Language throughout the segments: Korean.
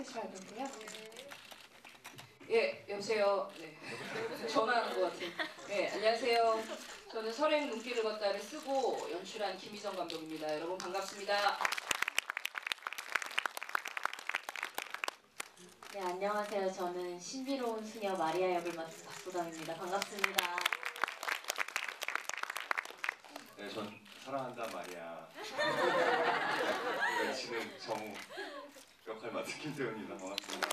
해주셔야 되고요. 예, 여보세요. 네. 전화하는 것 같은. 네, 안녕하세요. 저는 설행 눈길을 걷다를 쓰고 연출한 김희정 감독입니다. 여러분 반갑습니다. 네, 안녕하세요. 저는 신비로운 수녀 마리아 역을 맡은 박소담입니다. 반갑습니다. 네, 전 사랑한다 마리아 지는 정우 역할 맡은 김태훈입니다. 반갑습니다.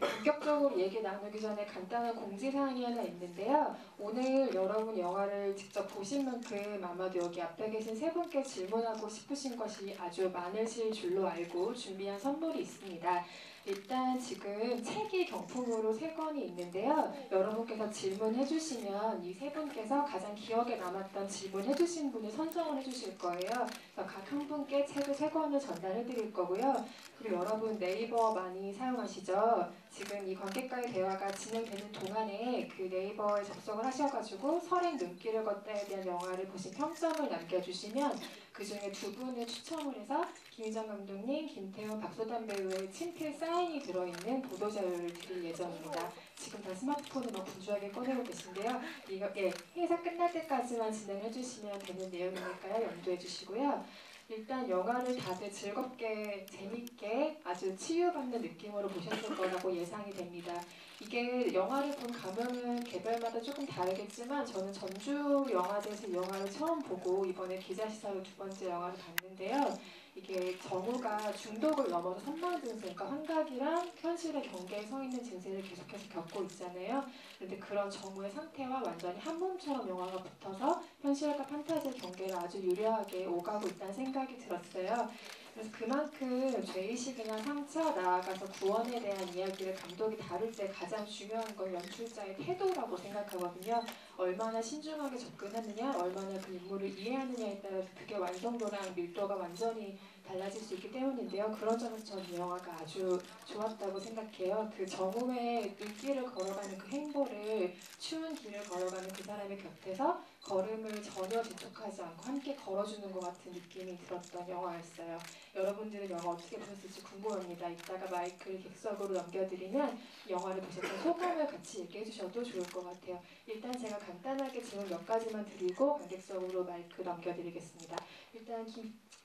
본격적으로 얘기 나누기 전에 간단한 공지사항이 하나 있는데요. 오늘 여러분 영화를 직접 보신 만큼 아마도 여기 앞에 계신 세 분께 질문하고 싶으신 것이 아주 많으실 줄로 알고 준비한 선물이 있습니다. 일단 지금 책이 경품으로 3권이 있는데요. 여러분께서 질문해 주시면 이 세 분께서 가장 기억에 남았던 질문해 주신 분을 선정을 해 주실 거예요. 그래서 각 한 분께 책을 3권을 전달해 드릴 거고요. 그리고 여러분 네이버 많이 사용하시죠? 지금 이 관객과의 대화가 진행되는 동안에 그 네이버에 접속을 하셔가지고 설행 눈길을 걷다에 대한 영화를 보신 평점을 남겨주시면 그 중에 2분을 추첨을 해서 김희정 감독님, 김태훈, 박소담 배우의 친필 사인이 들어있는 보도자료를 드릴 예정입니다. 지금 다 스마트폰을 막 분주하게 꺼내고 계신데요. 이거 행사 끝날 때까지만 진행해 주시면 되는 내용이니까요. 염두해 주시고요. 일단 영화를 다들 즐겁게, 재밌게, 아주 치유받는 느낌으로 보셨을 거라고 예상이 됩니다. 이게 영화를 본 감흥은 개별마다 조금 다르겠지만 저는 전주 영화제에서 이 영화를 처음 보고 이번에 기자시사로 2번째 영화를 봤는데요. 이게 정우가 중독을 넘어서 선망 증세, 그러니까 환각이랑 현실의 경계에 서 있는 증세를 계속해서 겪고 있잖아요. 그런데 그런 정우의 상태와 완전히 한 몸처럼 영화가 붙어서 현실과 판타지의 경계를 아주 유려하게 오가고 있다는 생각이 들었어요. 그래서 그만큼 죄의식이나 상처, 나아가서 구원에 대한 이야기를 감독이 다룰 때 가장 중요한 건 연출자의 태도라고 생각하거든요. 얼마나 신중하게 접근하느냐, 얼마나 그 인물을 이해하느냐에 따라서 그게 완성도랑 밀도가 완전히 달라질 수 있기 때문인데요. 그런 점에서 저는 이 영화가 아주 좋았다고 생각해요. 그 정우의 눈길을 걸어가는 그 행보를 추운 길을 걸어가는 그 사람의 곁에서 걸음을 전혀 재촉하지 않고 함께 걸어주는 것 같은 느낌이 들었던 영화였어요. 여러분들은 영화 어떻게 보셨을지 궁금합니다. 이따가 마이크를 객석으로 넘겨드리면 영화를 보셨던 소감을 같이 얘기해 주셔도 좋을 것 같아요. 일단 제가 간단하게 질문 몇 가지만 드리고 관객석으로 마이크 넘겨드리겠습니다. 일단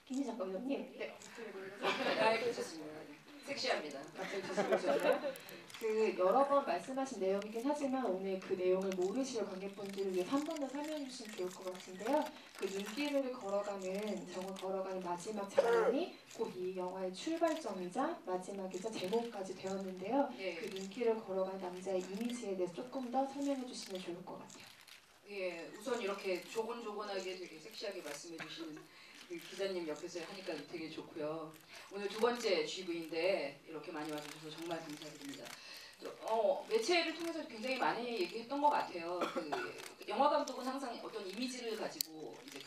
김희정 감독님. 네. 괜찮습니다. 섹시합니다. 갑자기 주시고요. 그 여러 번 말씀하신 내용이긴 하지만 오늘 그 내용을 모르실 관객분들을 위해 한 번 더 설명해 주시면 좋을 것 같은데요. 그 눈길을 걸어가는 정을 걸어가는 마지막 장면이 곧 이 영화의 출발점이자 마지막이자 제목까지 되었는데요. 예. 그 눈길을 걸어가는 남자의 이미지에 대해서 조금 더 설명해 주시면 좋을 것 같아요. 예, 우선 이렇게 조곤조곤하게 되게 섹시하게 말씀해 주시는 그 기자님 옆에서 하니까 되게 좋고요. 오늘 2번째 GV인데 이렇게 많이 와주셔서 정말 감사드립니다. 매체를 통해서 굉장히 많이 얘기했던 것 같아요. 그 영화 감독은 항상 어떤 이미지를 가지고 이제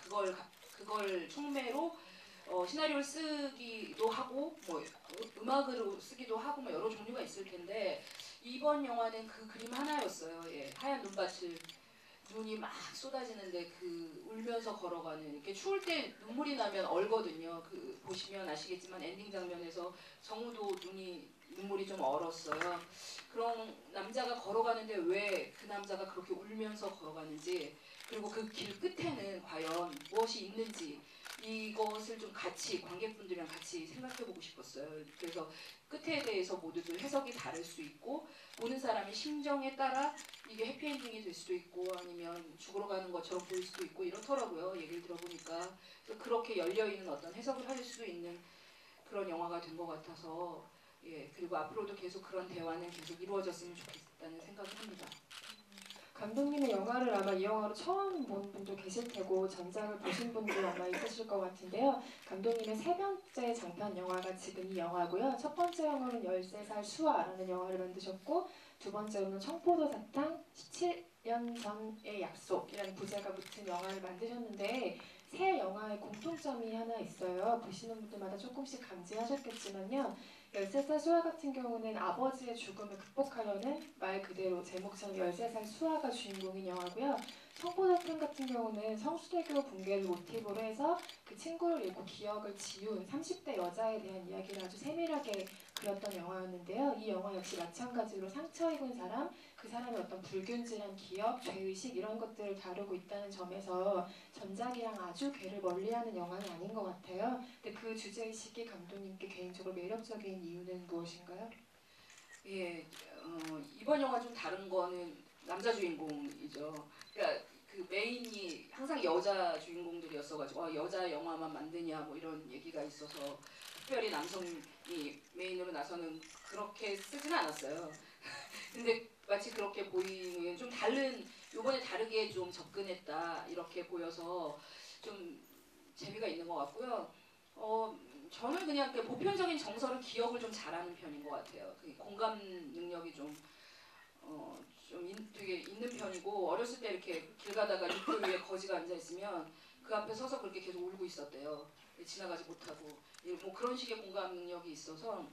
그걸 촉매로 시나리오를 쓰기도 하고 뭐 음악으로 쓰기도 하고 뭐 여러 종류가 있을 텐데 이번 영화는 그 그림 하나였어요. 예, 하얀 눈밭을 눈이 막 쏟아지는데 그 울면서 걸어가는 이렇게 추울 때 눈물이 나면 얼거든요. 그 보시면 아시겠지만 엔딩 장면에서 정우도 눈물이 좀 얼었어요. 그런 남자가 걸어가는데 왜 그 남자가 그렇게 울면서 걸어가는지 그리고 그 길 끝에는 과연 무엇이 있는지 이것을 좀 같이 관객분들이랑 같이 생각해보고 싶었어요. 그래서 끝에 대해서 모두들 해석이 다를 수 있고 보는 사람의 심정에 따라 이게 해피엔딩이 될 수도 있고 아니면 죽으러 가는 것처럼 보일 수도 있고 이렇더라고요. 얘기를 들어보니까 그렇게 열려있는 어떤 해석을 할 수도 있는 그런 영화가 된 것 같아서 예, 그리고 앞으로도 계속 그런 대화는 계속 이루어졌으면 좋겠다는 생각을 합니다. 감독님의 영화를 아마 이 영화로 처음 본 분도 계실 테고 전작을 보신 분도 아마 있으실 것 같은데요. 감독님의 3번째 장편 영화가 지금 이 영화고요. 첫 번째 영화는 13살 수아라는 영화를 만드셨고 2번째로는 청포도 사탕 17년 전의 약속이라는 부제가 붙은 영화를 만드셨는데 새 영화의 공통점이 하나 있어요. 보시는 분들마다 조금씩 감지하셨겠지만요. 13살 수아 같은 경우는 아버지의 죽음을 극복하려는 말 그대로 제목처럼 13살 수아가 주인공인 영화고요. 청포도템 같은 경우는 성수대교 붕괴를 모티브로 해서 그 친구를 잃고 기억을 지운 30대 여자에 대한 이야기를 아주 세밀하게 그렸던 영화였는데요. 이 영화 역시 마찬가지로 상처 입은 사람, 그 사람의 어떤 불균질한 기억, 죄의식 이런 것들을 다루고 있다는 점에서 전작이랑 아주 궤를 멀리하는 영화는 아닌 것 같아요. 근데 그 주제의식이 감독님께 개인적으로 매력적인 이유는 무엇인가요? 예, 이번 영화 좀 다른 거는 남자 주인공이죠. 그러니까 그 메인이 항상 여자 주인공들이었어가지고 여자 영화만 만드냐 뭐 이런 얘기가 있어서 특별히 남성이 메인으로 나서는 그렇게 쓰지는 않았어요. 근데 마치 그렇게 보이는 좀 다른 요번에 다르게 좀 접근했다 이렇게 보여서 좀 재미가 있는 것 같고요. 저는 그냥 그 보편적인 정서를 기억을 좀 잘하는 편인 것 같아요. 그 공감 능력이 되게 있는 편이고 어렸을 때 이렇게 길 가다가 육교 위에 거지가 앉아 있으면 그 앞에 서서 그렇게 계속 울고 있었대요. 지나가지 못하고 뭐 그런 식의 공감 능력이 있어서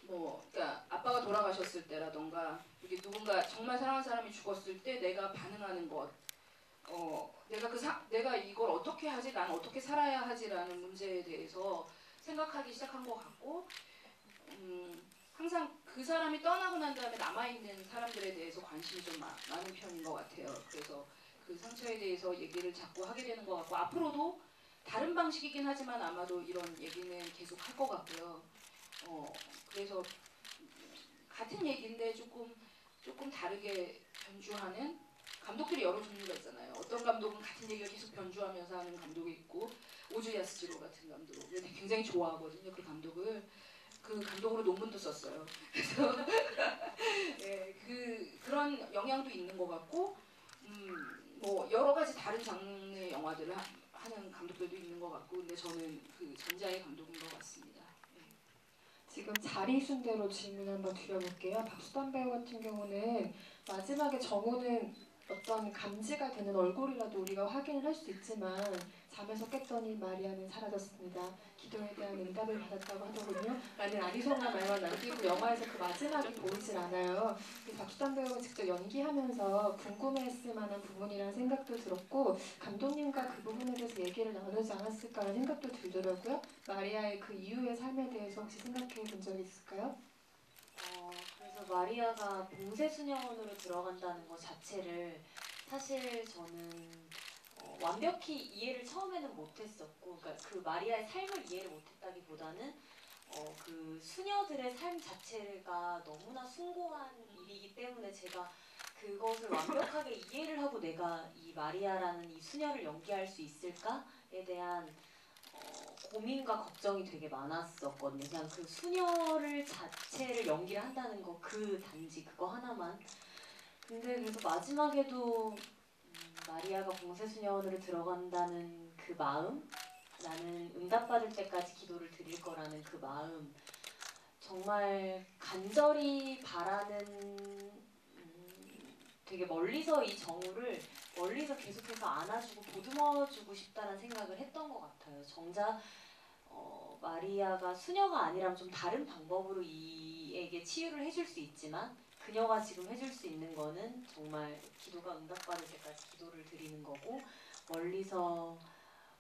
그러니까 아빠가 돌아가셨을 때라던가 이게 누군가 정말 사랑하는 사람이 죽었을 때 내가 반응하는 것, 내가 이걸 어떻게 하지, 난 어떻게 살아야 하지라는 문제에 대해서 생각하기 시작한 것 같고, 항상 그 사람이 떠나고 난 다음에 남아있는 사람들에 대해서 관심이 좀 많은 편인 것 같아요. 그래서 그 상처에 대해서 얘기를 자꾸 하게 되는 것 같고 앞으로도 다른 방식이긴 하지만 아마도 이런 얘기는 계속 할 것 같고요. 그래서 같은 얘기인데 조금 다르게 변주하는 감독들이 여러 종류가 있잖아요. 어떤 감독은 같은 얘기를 계속 변주하면서 하는 감독이 있고 오즈 야스지로 같은 감독 굉장히 좋아하거든요. 그 감독을 그 감독으로 논문도 썼어요. 그래서 예, 그런 영향도 있는 것 같고 뭐 여러 가지 다른 장르의 영화들을 하는 감독들도 있는 것 같고 근데 저는 그 전자의 감독인 것 같습니다. 지금 자리 순대로 질문 한번 드려볼게요. 박수단 배우 같은 경우는 마지막에 정우는 어떤 감지가 되는 얼굴이라도 우리가 확인을 할 수 있지만 잠에서 깼더니 마리아는 사라졌습니다. 기도에 대한 응답을 받았다고 하더군요. 라는 아리송한 말만 남기고 영화에서 그 마지막이 보이질 않아요. 박수단 배우가 직접 연기하면서 궁금해했을 만한 부분이라는 생각도 들었고 감독님과 그 부분에 대해서 얘기를 나누지 않았을까라는 생각도 들더라고요. 마리아의 그 이후의 삶에 대해서 혹시 생각해 본 적이 있을까요? 그래서 마리아가 봉쇄수녀원으로 들어간다는 것 자체를 사실 저는 완벽히 이해를 처음에는 못했었고, 그러니까 그 마리아의 삶을 이해를 못했다기보다는 그 수녀들의 삶 자체가 너무나 숭고한 일이기 때문에 제가 그것을 완벽하게 이해를 하고 내가 이 마리아라는 이 수녀를 연기할 수 있을까에 대한 고민과 걱정이 되게 많았었거든요. 그냥 그 수녀를 자체를 연기를 한다는 거 단지 그거 하나만. 근데 그래서 마지막에도 마리아가 봉쇄수녀원으로 들어간다는 그 마음, 나는 응답받을 때까지 기도를 드릴 거라는 그 마음, 정말 간절히 바라는 되게 멀리서 이 정우를 멀리서 계속해서 안아주고 보듬어주고 싶다는 생각을 했던 것 같아요. 정작 마리아가 수녀가 아니라면 좀 다른 방법으로 이에게 치유를 해줄 수 있지만 그녀가 지금 해줄 수 있는 거는 정말 기도가 응답받을 때까지 기도를 드리는 거고 멀리서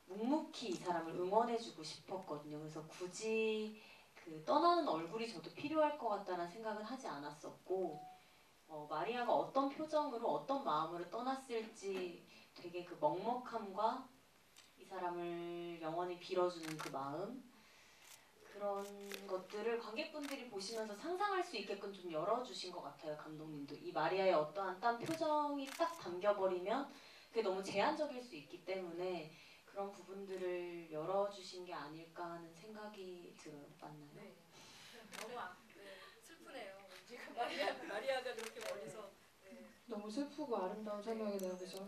묵묵히 이 사람을 응원해주고 싶었거든요. 그래서 굳이 그 떠나는 얼굴이 저도 필요할 것 같다는 생각은 하지 않았었고 마리아가 어떤 표정으로 어떤 마음으로 떠났을지 되게 그 먹먹함과 이 사람을 영원히 빌어주는 그 마음 그런 것들을 관객분들이 보시면서 상상할 수 있게끔 좀 열어주신 것 같아요. 감독님도 이 마리아의 어떠한 딴 표정이 딱 담겨버리면 그게 너무 제한적일 수 있기 때문에 그런 부분들을 열어주신 게 아닐까 하는 생각이 들어요. 맞나요? 네. 너무 슬프네요. 지금 마리아가 그렇게 멀리서 너무 슬프고 아름다운 설명이네요, 그죠?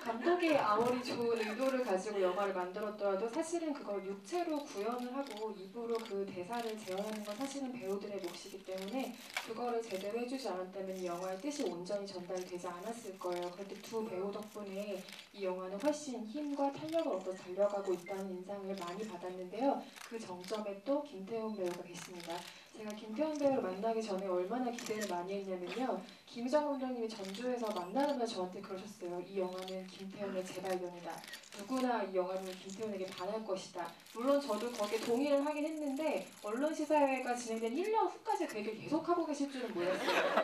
감독이 아무리 좋은 의도를 가지고 영화를 만들었더라도 사실은 그걸 육체로 구현을 하고 입으로 그 대사를 재현하는 건 사실은 배우들의 몫이기 때문에 그거를 제대로 해주지 않았다면 이 영화의 뜻이 온전히 전달이 되지 않았을 거예요. 그런데 두 배우 덕분에 이 영화는 훨씬 힘과 탄력을 얻어서 달려가고 있다는 인상을 많이 받았는데요. 그 정점에 또 김태훈 배우가 계십니다. 제가 김태훈 배우를 만나기 전에 얼마나 기대를 많이 했냐면요. 김희정 감독님 감독님이 전주에서 만나면 저한테 그러셨어요. 이 영화는 김태현의 재발견이다. 누구나 이 영화를 김태현에게 반할 것이다. 물론 저도 거기에 동의를 하긴 했는데 언론 시사회가 진행된 1년 후까지 그 얘기를 계속하고 계실 줄은 몰랐어요.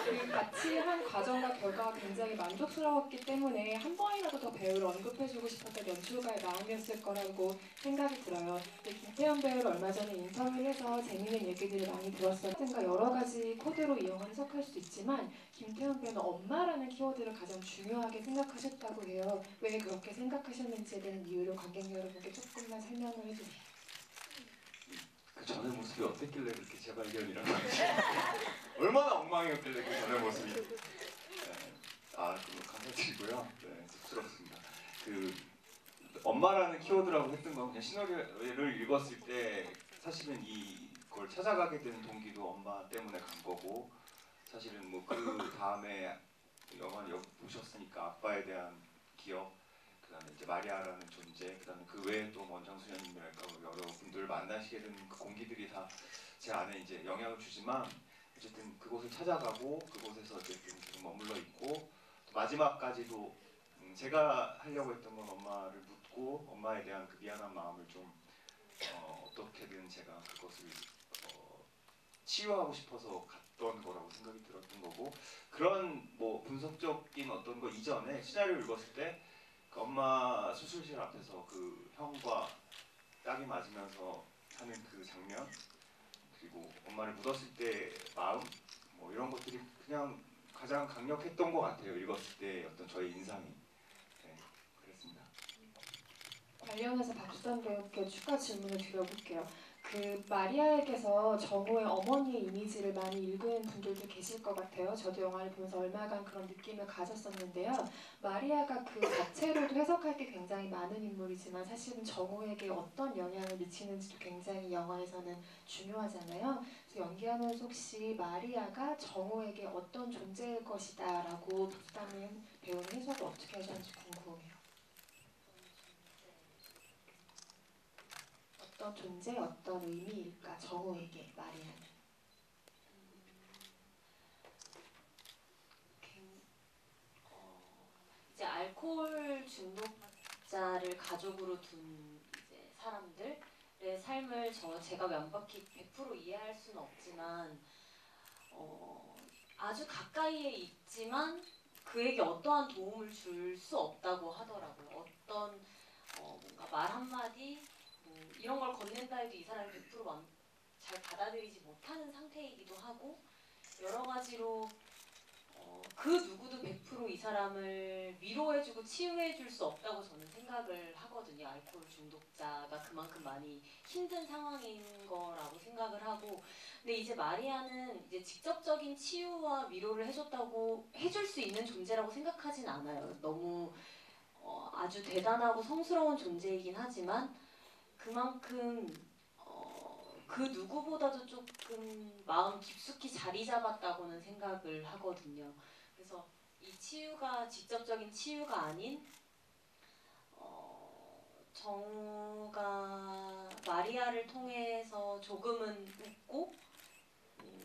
그 같이 한 과정과 결과가 굉장히 만족스러웠기 때문에 한 번이라도 더 배우를 언급해주고 싶었던 연출가의 마음이었을 거라고 생각이 들어요. 근데 김태현 배우를 얼마 전에 인터뷰를 해서 재미있는 얘기들을 많이 들었어요. 등과 여러 가지 코드로 이 영화를 해석할 수 있지만 김태현 배우는 엄마라는 키워드를 가장 중요하게 생각하셨다고 해요. 왜 그렇게 생각하셨는지에 대한 이유를 관객 여러분께 조금만 설명을 해주세요. 그 전의 모습이 어땠길래 그렇게 재발견이라고 하지? 얼마나 엉망이었길래 그 전의 모습이. 네. 그거 감사드리고요. 네, 쑥스럽습니다. 그 엄마라는 키워드라고 했던 건 그냥 시나리오를 읽었을 때 사실은 이걸 찾아가게 된 동기도 엄마 때문에 간 거고, 사실은 뭐 그 다음에 영화를 보셨으니까 아빠에 대한 기억, 그다음에 이제 마리아라는 존재, 그다음에 그 외에 또 원장 수녀님이랄까 여러 분들 만나시게 되는 그 공기들이 다 제 안에 이제 영향을 주지만, 어쨌든 그곳을 찾아가고 그곳에서 어쨌든 계속 머물러 있고, 마지막까지도 제가 하려고 했던 건 엄마를 묻고 엄마에 대한 그 미안한 마음을 좀 어떻게든 제가 그것을 치유하고 싶어서 갔던 거라고 생각이 들었던 거고, 그런 뭐 분석적인 어떤 거 이전에 시나리오 읽었을 때 그 엄마 수술실 앞에서 그 형과 딱이 맞으면서 하는 그 장면, 그리고 엄마를 묻었을 때 마음, 뭐 이런 것들이 그냥 가장 강력했던 것 같아요. 읽었을 때 어떤 저의 인상이. 네, 그랬습니다. 관련해서 박수산 배우께 추가 질문을 드려볼게요. 그 마리아에게서 정호의 어머니의 이미지를 많이 읽은 분들도 계실 것 같아요. 저도 영화를 보면서 얼마간 그런 느낌을 가졌었는데요. 마리아가 그 자체로도 해석할 게 굉장히 많은 인물이지만 사실은 정호에게 어떤 영향을 미치는지도 굉장히 영화에서는 중요하잖아요. 그래서 연기하면서 혹시 마리아가 정호에게 어떤 존재일 것이다 라고 박수산 배우는 해석을 어떻게 하셨는지 궁금해요. 어떤 존재, 어떤 의미일까? 정호에게 마리아는. 이제 알코올 중독자를 가족으로 둔 이제 사람들의 삶을 제가 완벽히 100% 이해할 수는 없지만 아주 가까이에 있지만 그에게 어떠한 도움을 줄 수 없다고 하더라고요. 어떤 뭔가 말 한마디 뭐 이런 걸 건넨다 해도 이 사람이 100% 잘 받아들이지 못하는 상태이기도 하고, 여러 가지로 그 누구도 100% 이 사람을 위로해주고 치유해줄 수 없다고 저는 생각을 하거든요. 알코올 중독자가 그만큼 많이 힘든 상황인 거라고 생각을 하고, 근데 이제 마리아는 이제 직접적인 치유와 위로를 해줄 수 있는 존재라고 생각하진 않아요. 너무 아주 대단하고 성스러운 존재이긴 하지만 그만큼 그 누구보다도 조금 마음 깊숙이 자리 잡았다고는 생각을 하거든요. 그래서 이 치유가 직접적인 치유가 아닌 정우가 마리아를 통해서 조금은 웃고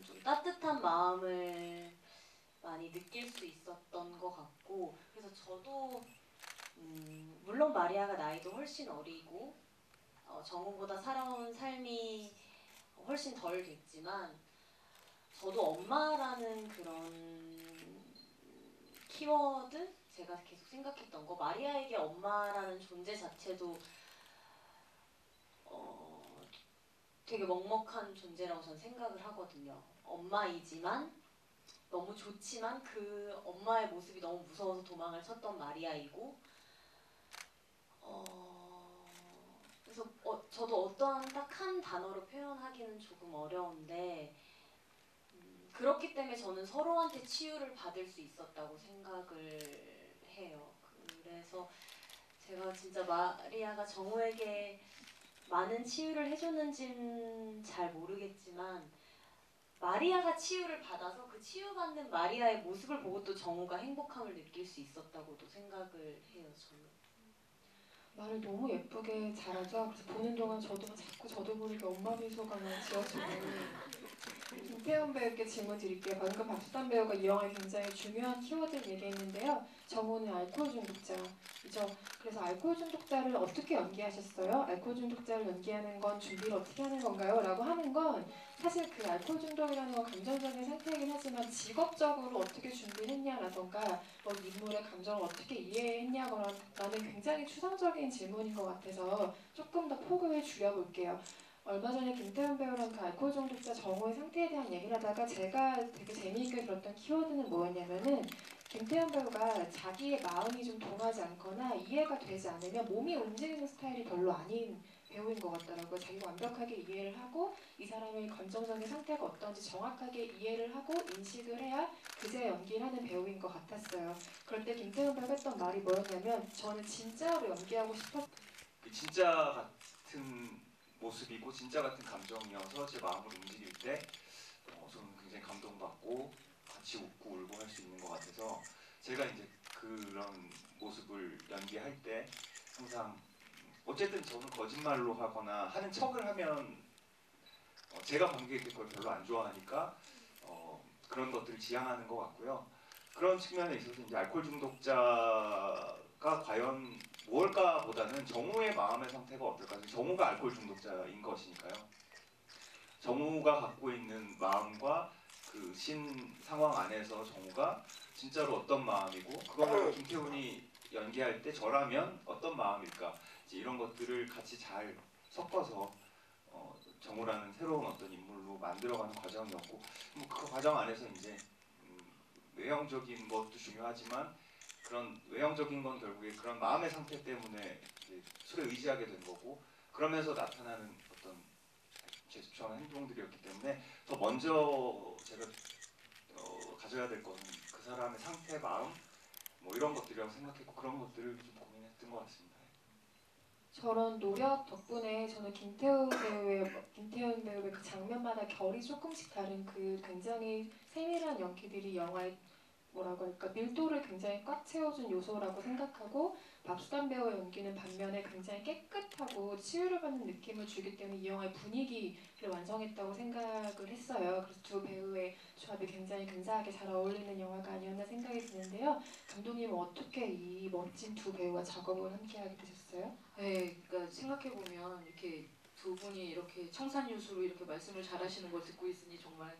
좀 따뜻한 마음을 많이 느낄 수 있었던 것 같고, 그래서 저도 물론 마리아가 나이도 훨씬 어리고 정우보다 살아온 삶이 훨씬 덜 됐지만 저도 엄마라는 그런 키워드, 제가 계속 생각했던 거, 마리아에게 엄마라는 존재 자체도 되게 먹먹한 존재라고 저는 생각을 하거든요. 엄마이지만 너무 좋지만 그 엄마의 모습이 너무 무서워서 도망을 쳤던 마리아이고, 그래서 저도 어떠한 딱 한 단어로 표현하기는 조금 어려운데 그렇기 때문에 저는 서로한테 치유를 받을 수 있었다고 생각을 해요. 그래서 제가 진짜 마리아가 정우에게 많은 치유를 해줬는지는 잘 모르겠지만 마리아가 치유를 받아서 그 치유받는 마리아의 모습을 보고 또 정우가 행복함을 느낄 수 있었다고도 생각을 해요. 저는. 말을 너무 예쁘게 잘하죠. 그래서 보는 동안 저도 자꾸 저도 모르게 엄마 미소가 막 지어지고. 김태현 배우께 질문 드릴게요. 방금 박수단 배우가 이 영화에 굉장히 중요한 키워드를 얘기했는데요. 정우는 알코올 중독자이죠. 그래서 알코올 중독자를 어떻게 연기하셨어요? 알코올 중독자를 연기하는 건 준비를 어떻게 하는 건가요? 라고 하는 건 사실 그 알코올 중독이라는 건 감정적인 상태이긴 하지만 직업적으로 어떻게 준비를 했냐라던가 뭐 인물의 감정을 어떻게 이해했냐거나 라는 굉장히 추상적인 질문인 것 같아서 조금 더 폭을 줄여볼게요. 얼마 전에 김태현 배우랑 그 알코올 중독자 정우의 상태에 대한 얘기를 하다가 제가 되게 재미있게 들었던 키워드는 뭐였냐면은 김태현 배우가 자기의 마음이 좀 동하지 않거나 이해가 되지 않으면 몸이 움직이는 스타일이 별로 아닌 배우인 것 같더라고요. 자기가 완벽하게 이해를 하고 이 사람의 감정적인 상태가 어떤지 정확하게 이해를 하고 인식을 해야 그제 연기를 하는 배우인 것 같았어요. 그럴 때 김태현 배우가 했던 말이 뭐였냐면 저는 진짜로 연기하고 싶었어요. 그 진짜 같은 모습이고 진짜 같은 감정이어서 제 마음을 움직일 때 저는 굉장히 감동받고 같이 웃고 울고 할 수 있는 것 같아서 제가 이제 그런 모습을 연기할 때 항상 어쨌든 저는 거짓말로 하거나 하는 척을 하면 제가 관객이 그걸 별로 안 좋아하니까 그런 것들을 지향하는 것 같고요. 그런 측면에 있어서 이제 알코올 중독자가 과연 무엇일까보다는 정우의 마음의 상태가 어떨까? 정우가 알코올 중독자인 것이니까요. 정우가 갖고 있는 마음과 그 신 상황 안에서 정우가 진짜로 어떤 마음이고 그거를 김태훈이 연기할 때 저라면 어떤 마음일까? 이제 이런 것들을 같이 잘 섞어서 정우라는 새로운 어떤 인물로 만들어가는 과정이었고 뭐 그 과정 안에서 이제 외형적인 것도 중요하지만 그런 외형적인 건 결국에 그런 마음의 상태 때문에 술에 의지하게 된 거고 그러면서 나타나는 어떤 제스처나 행동들이었기 때문에 더 먼저 제가 가져야 될 거는 그 사람의 상태, 마음 뭐 이런 것들이라고 생각했고 그런 것들을 좀 고민했던 것 같습니다. 저런 노력 덕분에 저는 김태훈 배우의 그 장면마다 결이 조금씩 다른 그 굉장히 세밀한 연기들이 영화의 뭐라고 할까 밀도를 굉장히 꽉 채워준 요소라고 생각하고 박수단 배우의 연기는 반면에 굉장히 깨끗하고 치유를 받는 느낌을 주기 때문에 이 영화의 분위기를 완성했다고 생각을 했어요. 그래서 두 배우의 조합이 굉장히 근사하게 잘 어울리는 영화가 아니었나 생각이 드는데요. 감독님은 어떻게 이 멋진 두 배우와 작업을 함께하게 되셨어요? 네, 그러니까 생각해 보면 이렇게 두 분이 이렇게 청산유수로 이렇게 말씀을 잘하시는 걸 듣고 있으니 정말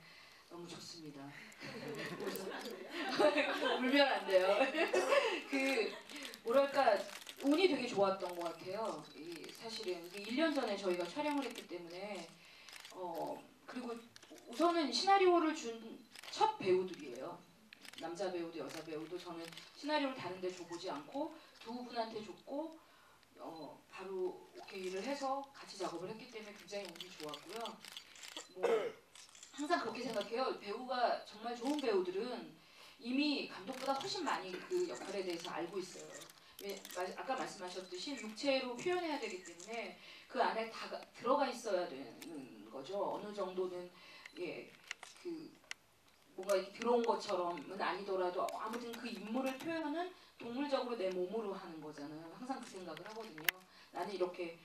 너무 좋습니다. 울면 안 돼요. 그 뭐랄까 운이 되게 좋았던 것 같아요. 사실은 1년 전에 저희가 촬영을 했기 때문에 그리고 우선은 시나리오를 준 첫 배우들이에요. 남자 배우도 여자 배우도 저는 시나리오를 다른 데 줘보지 않고 두 분한테 줬고 바로 오케이를 해서 같이 작업을 했기 때문에 굉장히 운이 좋았고요. 뭐 항상 그렇게 생각해요. 배우가 정말 좋은 배우들은 이미 감독보다 훨씬 많이 그 역할에 대해서 알고 있어요. 아까 말씀하셨듯이 육체로 표현해야 되기 때문에 그 안에 다 들어가 있어야 되는 거죠. 어느 정도는 그 뭔가 이렇게 들어온 것처럼은 아니더라도 아무튼 그 인물을 표현은 동물적으로 내 몸으로 하는 거잖아요. 항상 그 생각을 하거든요. 나는 이렇게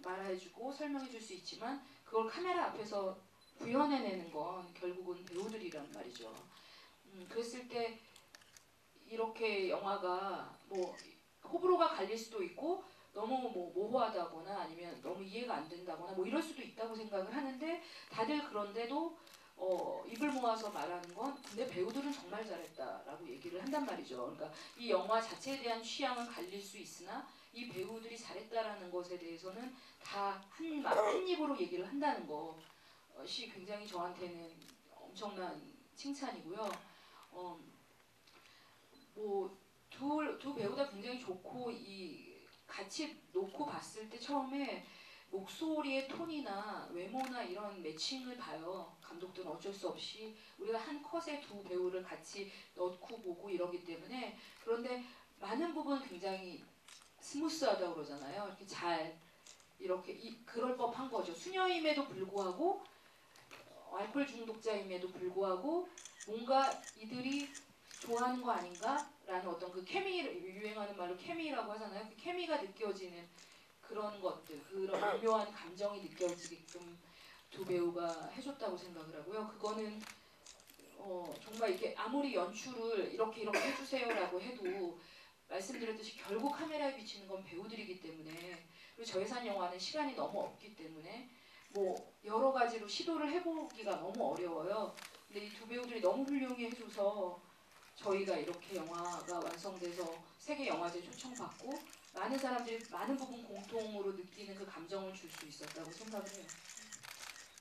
말해주고 설명해줄 수 있지만 그걸 카메라 앞에서 구현해내는 건 결국은 배우들이란 말이죠. 그랬을 때 이렇게 영화가 뭐 호불호가 갈릴 수도 있고 너무 뭐 모호하다거나 아니면 너무 이해가 안 된다거나 뭐 이럴 수도 있다고 생각을 하는데 다들 그런데도 입을 모아서 말하는 건 근데 배우들은 정말 잘했다라고 얘기를 한단 말이죠. 그러니까 이 영화 자체에 대한 취향은 갈릴 수 있으나 이 배우들이 잘했다라는 것에 대해서는 다 한 입으로 얘기를 한다는 것이 굉장히 저한테는 엄청난 칭찬이고요. 뭐 두 배우 다 굉장히 좋고 같이 놓고 봤을 때 처음에 목소리의 톤이나 외모나 이런 매칭을 봐요. 감독들은 어쩔 수 없이 우리가 한 컷에 두 배우를 같이 넣고 보고 이러기 때문에 그런데 많은 부분 굉장히 스무스하다고 그러잖아요. 이렇게 잘 이렇게 그럴 법한 거죠. 수녀임에도 불구하고 알코올 중독자임에도 불구하고 뭔가 이들이 좋아하는 거 아닌가라는 어떤 그 케미를 유행하는 말로 케미라고 하잖아요. 그 케미가 느껴지는 그런 것들, 그런 미묘한 감정이 느껴지게끔 두 배우가 해줬다고 생각을 하고요. 그거는 정말 이게 아무리 연출을 이렇게 해주세요라고 해도 말씀드렸듯이 결국 카메라에 비치는 건 배우들이기 때문에, 그리고 저예산 영화는 시간이 너무 없기 때문에 뭐 여러 가지로 시도를 해보기가 너무 어려워요. 근데 이 두 배우들이 너무 훌륭히 해줘서 저희가 이렇게 영화가 완성돼서 세계 영화제 초청받고 많은 사람들이 많은 부분 공통으로 느끼는 그 감정을 줄 수 있었다고 생각을 해요.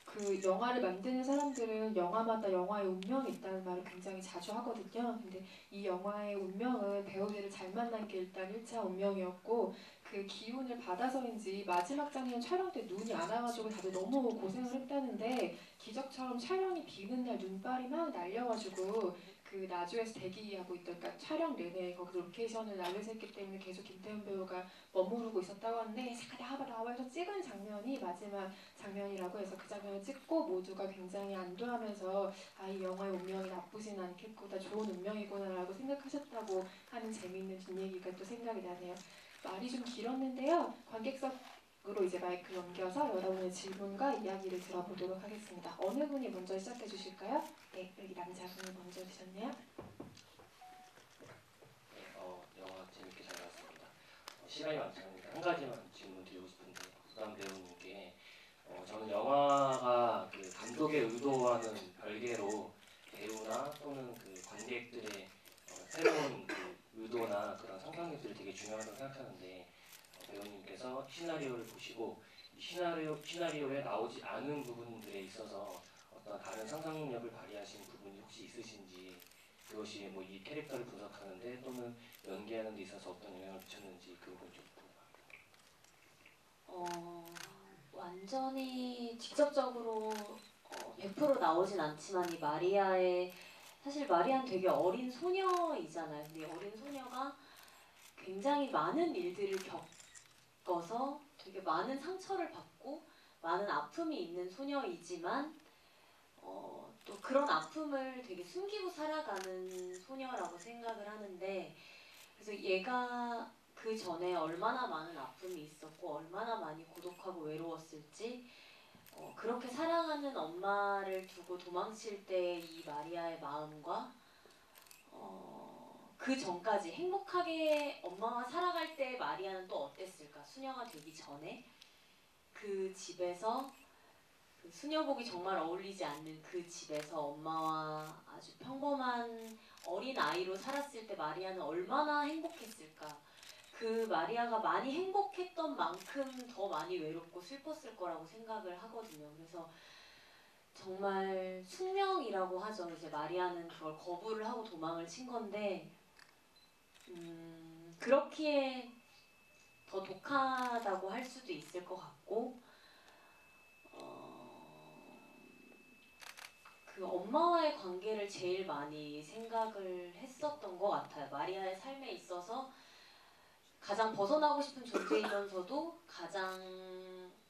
그 영화를 만드는 사람들은 영화마다 영화의 운명이 있다는 말을 굉장히 자주 하거든요. 근데 이 영화의 운명은 배우들을 잘 만난 게 일단 1차 운명이었고, 그 기운을 받아서인지 마지막 장면 촬영 때 눈이 안 와가지고 다들 너무 고생을 했다는데, 기적처럼 촬영이 비는 날 눈발이 막 날려가지고 그 나주에서 대기하고 있던, 그러니까 촬영 내내 거기 로케이션을 날려서 했기 때문에 계속 김태훈 배우가 머무르고 있었다고 하는데, 잠깐 나와봐 해서 찍은 장면이 마지막 장면이라고 해서 그 장면을 찍고 모두가 굉장히 안도하면서 이 영화의 운명이 나쁘진 않겠구나, 좋은 운명이구나라고 생각하셨다고 하는 재미있는 뒷얘기가 또 생각이 나네요. 말이 좀 길었는데요. 관객석으로 이제 마이크 넘겨서 여러분의 질문과 이야기를 들어보도록 하겠습니다. 어느 분이 먼저 시작해 주실까요? 네, 여기 남자분이 먼저 주셨네요. 영화 재밌게 잘 봤습니다. 시간이 많지 않으니까 한 가지만 질문 드리고 싶은데, 부담 배우님께 저는 영화가 그 감독의 의도와는 별개로 배우나 또는 그 관객들의 새로운 그 의도나 그런 상상력들이 되게 중요하다고 생각하는데, 배우님께서 시나리오를 보시고 이 시나리오에 나오지 않은 부분들에 있어서 어떤 다른 상상력을 발휘하신 부분이 혹시 있으신지, 그것이 뭐 이 캐릭터를 분석하는데 또는 연기하는 데 있어서 어떤 영향을 미쳤는지 그 부분 좀 궁금합니다. 완전히 직접적으로 100% 나오진 않지만 이 마리아의, 사실 마리아는 되게 어린 소녀이잖아요. 근데 어린 소녀가 굉장히 많은 일들을 겪어서 되게 많은 상처를 받고 많은 아픔이 있는 소녀이지만 또 그런 아픔을 되게 숨기고 살아가는 소녀라고 생각을 하는데, 그래서 얘가 그 전에 얼마나 많은 아픔이 있었고 얼마나 많이 고독하고 외로웠을지, 그렇게 사랑하는 엄마를 두고 도망칠 때 이 마리아의 마음과 그 전까지 행복하게 엄마와 살아갈 때 마리아는 또 어땠을까, 수녀가 되기 전에 그 집에서, 그 수녀복이 정말 어울리지 않는 그 집에서 엄마와 아주 평범한 어린 아이로 살았을 때 마리아는 얼마나 행복했을까. 그 마리아가 많이 행복했던 만큼 더 많이 외롭고 슬펐을 거라고 생각을 하거든요. 그래서 정말 숙명이라고 하죠. 이제 마리아는 그걸 거부를 하고 도망을 친 건데, 그렇기에 더 독하다고 할 수도 있을 것 같고, 그 엄마와의 관계를 제일 많이 생각을 했었던 것 같아요. 마리아의 삶에 있어서 가장 벗어나고 싶은 존재이면서도 가장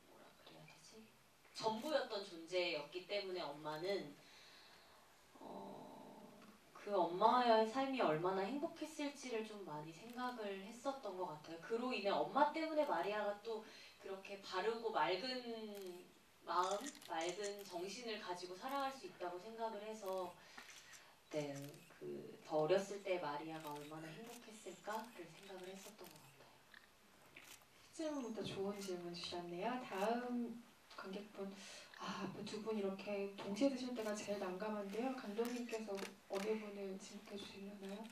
뭐라 그래야 되지? 전부였던 존재였기 때문에 엄마는 그 엄마와의 삶이 얼마나 행복했을지를 좀 많이 생각을 했었던 것 같아요. 그로 인해 엄마 때문에 마리아가 또 그렇게 바르고 맑은 마음, 맑은 정신을 가지고 살아갈 수 있다고 생각을 해서, 네, 그 더 어렸을 때 마리아가 얼마나 행복했을까를 생각을 했었던 것 같아요. 질문보다 좋은 질문 주셨네요. 다음 관객분, 두 분 이렇게 동시에 드실 때가 제일 난감한데요. 감독님께서 어느 분을 지목해 주시려나요?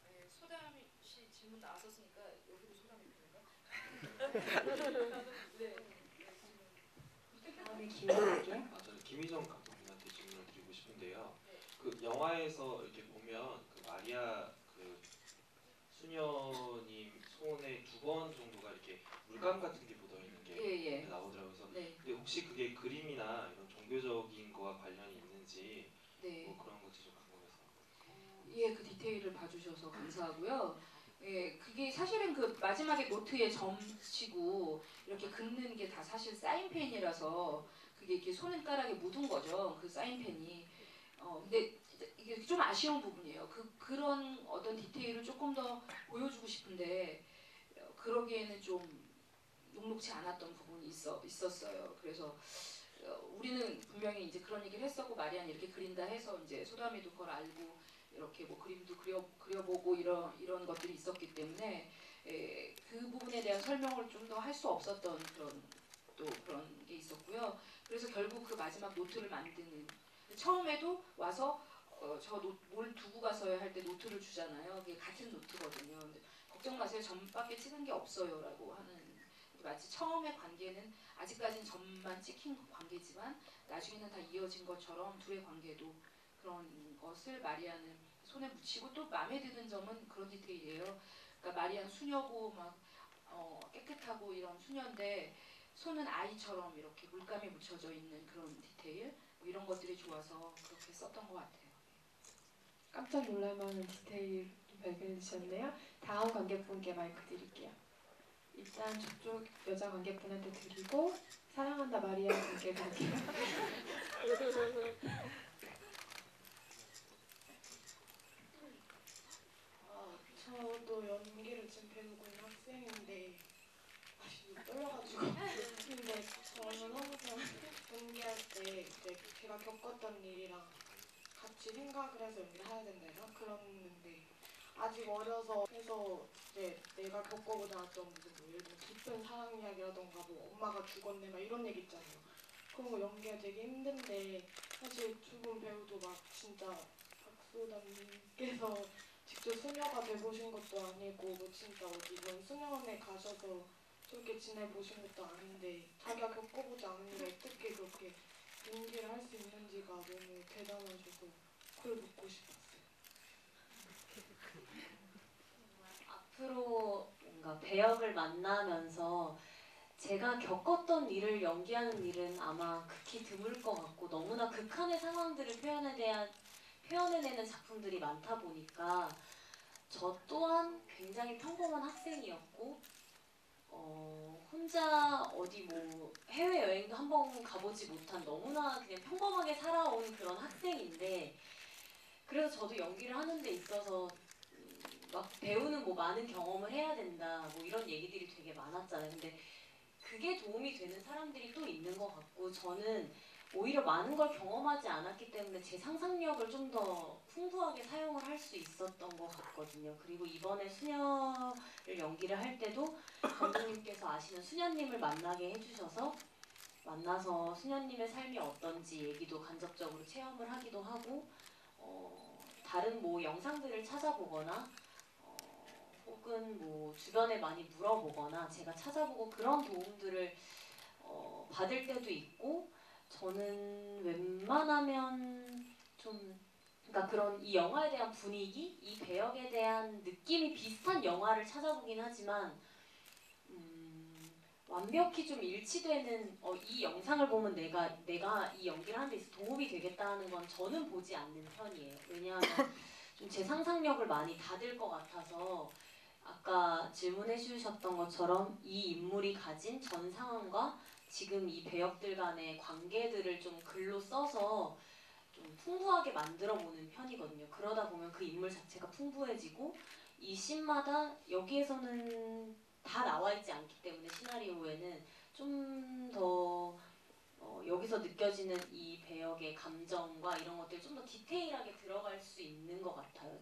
네, 소담 씨 질문 나왔었으니까 여기도 소담이 필요한가? 네. 다음에 기회드릴게요. 저는 김희정 감독님한테 질문을 드리고 싶은데요. 네. 그 영화에서 이렇게 보면 그 마리아 그 수녀님 손에 2번 정도가 이렇게 물감 같은 게 묻어 있는 게 예. 나오더라고요. 그래서 네. 근데 혹시 그게 그림이나 이런 종교적인 거와 관련이 있는지 네. 뭐 그런 것이 좀 궁금해서. 예, 그 디테일을 봐주셔서 감사하고요. 예, 그게 사실은 그 마지막에 노트에 점치고 이렇게 긋는 게 다 사실 사인펜이라서 그게 이렇게 손가락에 묻은 거죠. 그 사인펜이. 근데 이게 좀 아쉬운 부분이에요. 그런 어떤 디테일을 조금 더 보여주고 싶은데 그러기에는 좀 녹록치 않았던 부분이 있었어요. 그래서 우리는 분명히 이제 그런 얘기를 했었고 마리안이 이렇게 그린다 해서 이제 소담이도 그걸 알고 이렇게 뭐 그림도 그려보고 이런 것들이 있었기 때문에 그 부분에 대한 설명을 좀 더 할 수 없었던 그런 게 있었고요. 그래서 결국 그 마지막 노트를 만드는 처음에도 와서 뭘 두고 가서야 할 때 노트를 주잖아요. 그게 같은 노트거든요. 근데 걱정 마세요. 점밖에 찍은 게 없어요라고 하는 마치 처음의 관계는 아직까지는 점만 찍힌 관계지만 나중에는 다 이어진 것처럼 둘의 관계도 그런 것을 마리아는 손에 묻히고 또 마음에 드는 점은 그런 디테일이에요. 그러니까 마리아는 수녀고 막 깨끗하고 이런 수녀인데 손은 아이처럼 이렇게 물감이 묻혀져 있는 그런 디테일 뭐 이런 것들이 좋아서 그렇게 썼던 것 같아요. 깜짝 놀랄만한 디테일 발견해 주셨네요. 다음 관객분께 마이크 드릴게요. 일단 저쪽 여자 관객분한테 드리고 사랑한다 마리아 분께 드릴게요. 저도 연기를 지금 배우고 있는 학생인데 좀 떨려가지고 근데 저는 항상 연기할 때 이제 제가 겪었던 일이랑 같이 생각을 해서 연기를 해야 된다 그랬는데 아직 어려서 해서 이제 내가 겪어보지 않았던 무슨 뭐 예를 들어 깊은 사랑 이야기라던가 뭐 엄마가 죽었네 막 이런 얘기 있잖아요. 그런 거 연기가 되게 힘든데 사실 두 분 배우도 막 진짜 박소담님께서 직접 수녀가 돼보신 것도 아니고 뭐 진짜 어디 뭔 수녀원에 가셔서 저렇게 지내보신 것도 아닌데 자기가 겪어보지 않은 일 어떻게 그렇게 연기를 할 수 있는지가 너무 대단하셔서 그걸 묻고 싶었어요. 앞으로 뭔가 배역을 만나면서 제가 겪었던 일을 연기하는 일은 아마 극히 드물 것 같고 너무나 극한의 상황들을 표현해내는 작품들이 많다 보니까 저 또한 굉장히 평범한 학생이었고 혼자 어디 뭐 해외여행도 한번 가보지 못한 너무나 그냥 평범하게 살아온 그런 학생인데 그래서 저도 연기를 하는 데 있어서 막 배우는 뭐 많은 경험을 해야 된다 뭐 이런 얘기들이 되게 많았잖아요. 근데 그게 도움이 되는 사람들이 또 있는 것 같고 저는 오히려 많은 걸 경험하지 않았기 때문에 제 상상력을 좀 더 풍부하게 사용을 할 수 있었던 것 같거든요. 그리고 이번에 수녀를 연기를 할 때도 감독님께서 아시는 수녀님을 만나게 해주셔서 만나서 수녀님의 삶이 어떤지 얘기도 간접적으로 체험을 하기도 하고 다른 뭐 영상들을 찾아보거나 혹은 뭐 주변에 많이 물어보거나 제가 찾아보고 그런 도움들을 받을 때도 있고 저는 웬만하면 좀 그러니까 그런 이 영화에 대한 분위기, 이 배역에 대한 느낌이 비슷한 영화를 찾아보긴 하지만 완벽히 좀 일치되는 이 영상을 보면 내가 이 연기를 하는 데 있어서 도움이 되겠다는 건 저는 보지 않는 편이에요. 왜냐하면 좀 제 상상력을 많이 닫을 것 같아서 아까 질문해 주셨던 것처럼 이 인물이 가진 전 상황과 지금 이 배역들 간의 관계들을 좀 글로 써서 좀 풍부하게 만들어 보는 편이거든요. 그러다 보면 그 인물 자체가 풍부해지고 이 씬마다 여기에서는 다 나와 있지 않기 때문에 시나리오에는 좀 더 여기서 느껴지는 이 배역의 감정과 이런 것들이 좀 더 디테일하게 들어갈 수 있는 것 같아요.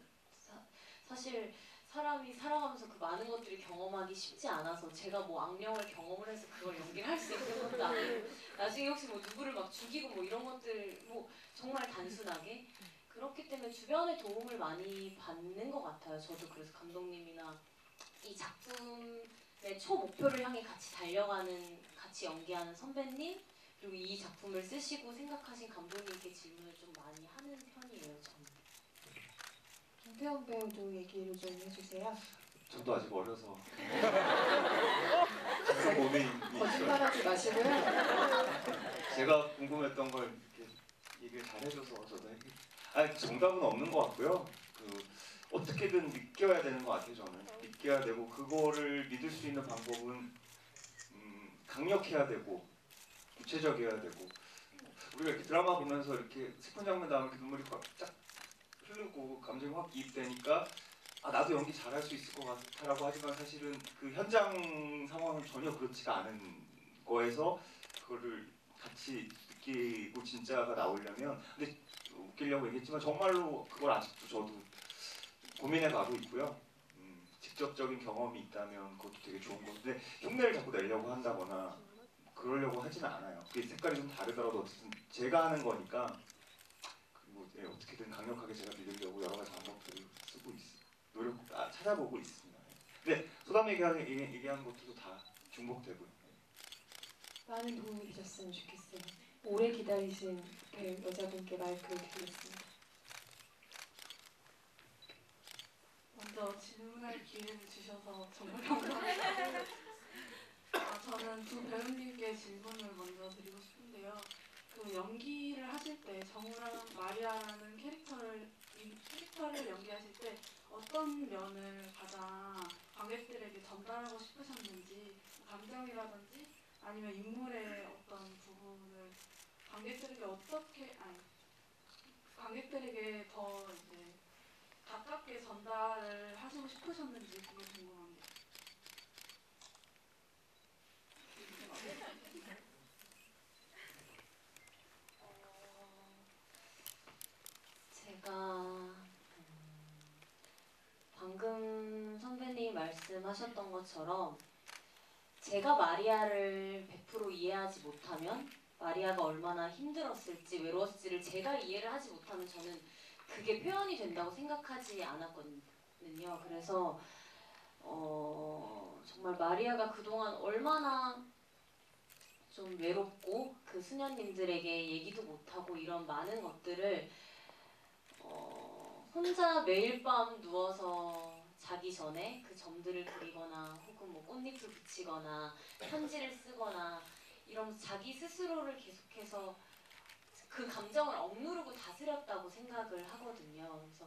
사실 사람이 살아가면서 그 많은 것들을 경험하기 쉽지 않아서 제가 뭐 악령을 경험을 해서 그걸 연기를 할 수 있는 것도 아니고 나중에 혹시 뭐 누구를 막 죽이고 뭐 이런 것들 뭐 정말 단순하게 그렇기 때문에 주변의 도움을 많이 받는 것 같아요. 저도 그래서 감독님이나 이 작품의 초 목표를 향해 같이 달려가는 같이 연기하는 선배님 그리고 이 작품을 쓰시고 생각하신 감독님께 질문을 좀 많이 하는 편이에요. 저는. 김태형 배우도 얘기를 좀 해주세요. 저도 아직 어려서 항상 고민이 거짓말하지 마시고요. 제가 궁금했던 걸 이렇게 얘기를 잘 해줘서 저도 아니 정답은 없는 것 같고요. 어떻게든 느껴야 되는 것 같아요. 저는 느껴야 되고 그거를 믿을 수 있는 방법은 강력해야 되고 구체적이어야 되고 우리가 이렇게 드라마 보면서 이렇게 슬픈 장면 나오면 이렇게 눈물이 쫙 흐르고 감정이 확 이입되니까 아 나도 연기 잘할 수 있을 것 같다라고 하지만 사실은 그 현장 상황은 전혀 그렇지가 않은 거에서 그거를 같이 느끼고 진짜가 나오려면 근데 웃기려고 얘기했지만 정말로 그걸 아직도 저도 고민해 가고 있고요. 직접적인 경험이 있다면 그것도 되게 좋은 건데 흉내를 자꾸 내려고 한다거나 그러려고 하지는 않아요. 그 색깔이 좀 다르더라도 어쨌든 제가 하는 거니까 뭐, 예, 어떻게든 강력하게 제가 믿으려고 여러 가지 방법들을 찾아보고 있습니다. 근데 소담 얘기한 것들도 다 중복되고요. 많은 도움이 되셨으면 좋겠어요. 오래 기다리신 배우 여자분께 마이크를 드리겠습니다. 먼저 질문할 기회를 주셔서 정말 감사합니다. 저는 두 배우님께 질문을 먼저 드리고 싶은데요. 그 연기를 하실 때 정우랑 마리아라는 캐릭터를 연기하실 때 어떤 면을 가장 관객들에게 전달하고 싶으셨는지 감정이라든지 아니면 인물의 어떤 부분을 관객들에게 더 이제 가깝게 전달을 하시고 싶으셨는지 그게 궁금합니다. 제가 방금 선배님이 말씀하셨던 것처럼 제가 마리아를 100% 이해하지 못하면 마리아가 얼마나 힘들었을지 외로웠을지를 제가 이해를 하지 못하면 저는 그게 표현이 된다고 생각하지 않았거든요. 그래서 정말 마리아가 그동안 얼마나 좀 외롭고 그 수녀님들에게 얘기도 못하고 이런 많은 것들을 혼자 매일 밤 누워서 자기 전에 그 점들을 그리거나 혹은 뭐 꽃잎을 붙이거나 편지를 쓰거나 이러면서 자기 스스로를 계속해서 그 감정을 억누르고 다스렸다고 생각을 하거든요. 그래서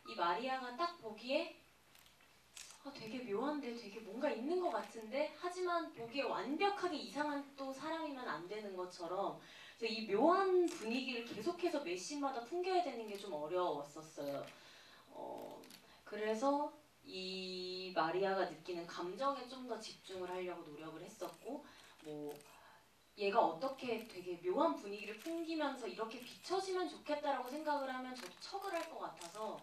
이 마리아가 딱 보기에 되게 묘한데 되게 뭔가 있는 것 같은데 하지만 보기에 완벽하게 이상한 또 사람이면 안 되는 것처럼 그래서 이 묘한 분위기를 계속해서 매 씬마다 풍겨야 되는 게 좀 어려웠었어요. 그래서 이 마리아가 느끼는 감정에 좀 더 집중을 하려고 노력을 했었고 뭐 얘가 어떻게 되게 묘한 분위기를 풍기면서 이렇게 비춰지면 좋겠다라고 생각을 하면 저도 척을 할 것 같아서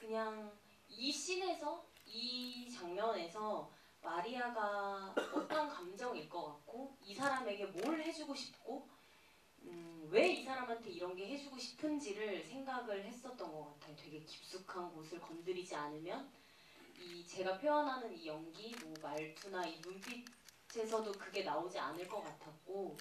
그냥 이 씬에서 이 장면에서 마리아가 어떤 감정일 것 같고 이 사람에게 뭘 해주고 싶고 왜 이 사람한테 이런 게 해주고 싶은지를 생각을 했었던 것 같아요. 되게 깊숙한 곳을 건드리지 않으면 이 제가 표현하는 이 연기, 뭐 말투나 이 눈빛에서도 그게 나오지 않을 것 같았고